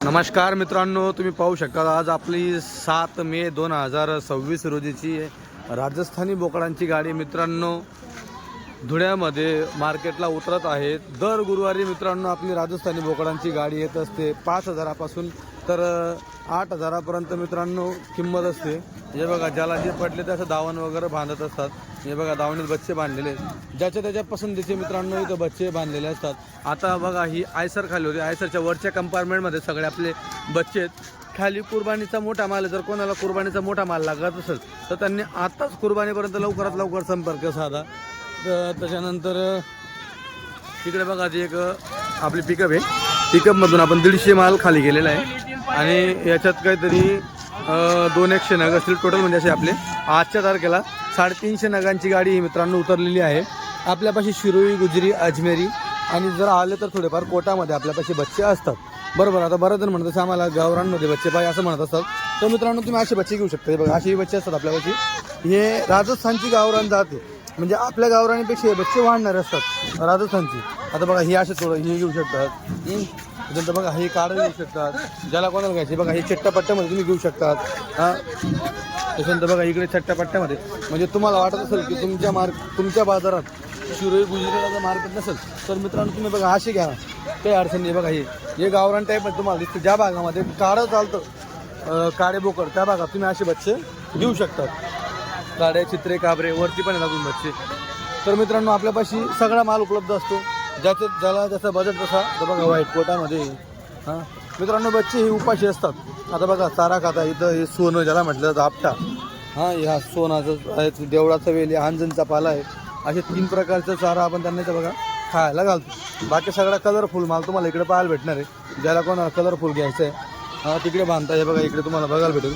नमस्कार मित्रांनो, तुम्ही पाहू शकता आज आपली 7 मे 2026 रोजीची राजस्थानी बोकडांची गाडी मित्रांनो धुळ्यामध्ये मार्केटला उतरत आहे। दर गुरुवारी मित्रांनो आपली राजस्थानी बोकडांची गाडी येत असते 5,000 पासून तर 8,000 पर्यंत मित्रांनो किंमत असते। हे बघा, ज्याला जे पडले त्याचं दावण वगैरे बांधत असतात। हे बघा, दावणीत बच्चे बांधलेले ज्याच्या त्याच्या पसंतीचे मित्रांनो इथं बच्चे बांधलेले असतात। आता बघा, ही आयसर खाली होती, आयसरच्या वरच्या कंपार्टमेंटमध्ये सगळे आपले बच्चे खाली कुर्बानीचा मोठा माल, जर कोणाला कुर्बानीचा मोठा माल लागत असेल तर त्यांनी आताच कुर्बानीपर्यंत लवकरात लवकर संपर्क साधा। त्याच्यानंतर तिकडे बघा, ती एक आपली पिकअप आहे, पिकअपमधून आपण 150 माल खाली गेलेला आहे आणि याच्यात काहीतरी 200 नग असतील टोटल, म्हणजे असे आपले आजच्या तारखेला 350 नगांची गाडी ही मित्रांनो उतरलेली आहे आपल्यापाशी। शिरोई, गुजरी, अजमेरी आणि जर आले तर थोडेफार कोटामध्ये आपल्यापाशी बच्चे असतात, बरोबर। आता बरेच जण म्हणतात आम्हाला गावरांमध्ये बच्चे पाहिजे असं म्हणत असतात, तर मित्रांनो तुम्ही असे बच्चे घेऊ शकता। हे बघा, असे बच्चे असतात आपल्यापाशी। हे राजस्थानची गावरान जाते, म्हणजे आपल्या गावरानीपेक्षा हे बच्चे वाढणारे असतात राजस्थानची। आता बघा, हे असे थोडं हे घेऊ शकतात, त्यानंतर बघा हे काढ घेऊ शकतात, ज्याला कोणाला घ्यायचे बघा हे चट्टापट्ट्यामध्ये तुम्ही घेऊ शकतात। हां, त्याच्यानंतर बघा इकडे चट्टापट्ट्यामध्ये, म्हणजे तुम्हाला वाटत असेल की तुमच्या बाजारात शिरोई गुजरीला जर मार्केट नसेल तर मित्रांनो तुम्ही बघा असे घ्या, काही अडचण नाही। बघा हे गावरान टाईपमध्ये तुम्हाला दिसतं, ज्या भागामध्ये काळं चालतं काळे बोकड त्या भागात तुम्ही असे बच्चे घेऊ शकतात। काड्या, चित्रे, काबरे वरती पण येतात बच्चे। तर मित्रांनो आपल्यापाशी सगळा माल उपलब्ध असतो, ज्याला जसं बजेट तसा। तर बघा व्हाईट कोटामध्ये हां मित्रांनो बच्चे हे उपाशी असतात। आता बघा चारा खाता, इथं हे सोनं ज्याला म्हटलं जातं आपटा, हां ह्या सोनाचं आहे, देवळाचा वेल आहे, हांजनचा पाला आहे, असे 3 प्रकारचा चारा आपण त्यांना इथं बघा खायला घालतो। बाकी सगळा कलरफुल माल तुम्हाला इकडे पाहायला भेटणार आहे, ज्याला कोणाला कलरफुल घ्यायचं आहे हां तिकडे बांधता। हे बघा इकडे तुम्हाला बघायला भेटेल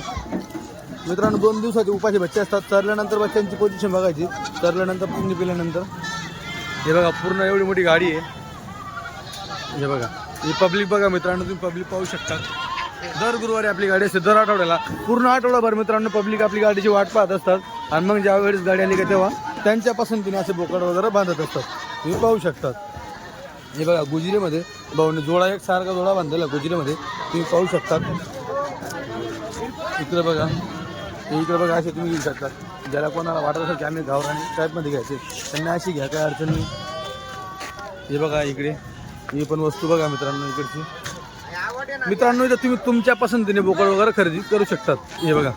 मित्रांनो 2 दिवसाचे उपाशी बच्चे असतात। चरल्यानंतर बच्चांची पोझिशन बघायची, चरल्यानंतर पाणी पिल्यानंतर। हे बघा पूर्ण एवढी मोठी गाडी आहे। हे बघा ही पब्लिक बघा मित्रांनो, तुम्ही पब्लिक पाहू शकता। दर गुरुवारी आपली गाडी असते, दर आठवड्याला पूर्ण आठवडाभर मित्रांनो पब्लिक आपली गाडीची वाट पाहत असतात आणि मग ज्या वेळेस गाडी आली का तेव्हा त्यांच्या पसंतीने असे बोकड वगैरे बांधत असतात, तुम्ही पाहू शकतात। हे बघा गुजरीमध्ये भाऊने जोडा एक सारखा जोडा बांधलेला गुजरीमध्ये, तुम्ही पाहू शकतात। इकडे बघा, इकडे बघा असे तुम्ही घेऊ शकता, ज्याला कोणाला वाटत असेल की आम्ही गावरानी टाईपमध्ये घ्यायचे त्यांना अशी घ्या, काय अडचण नाही। हे बघा इकडे ही पण वस्तू बघा मित्रांनो इकडची। मित्रांनो इथं तुम्ही तुमच्या पसंतीने बोकड वगैरे खरेदी करू शकतात। हे बघा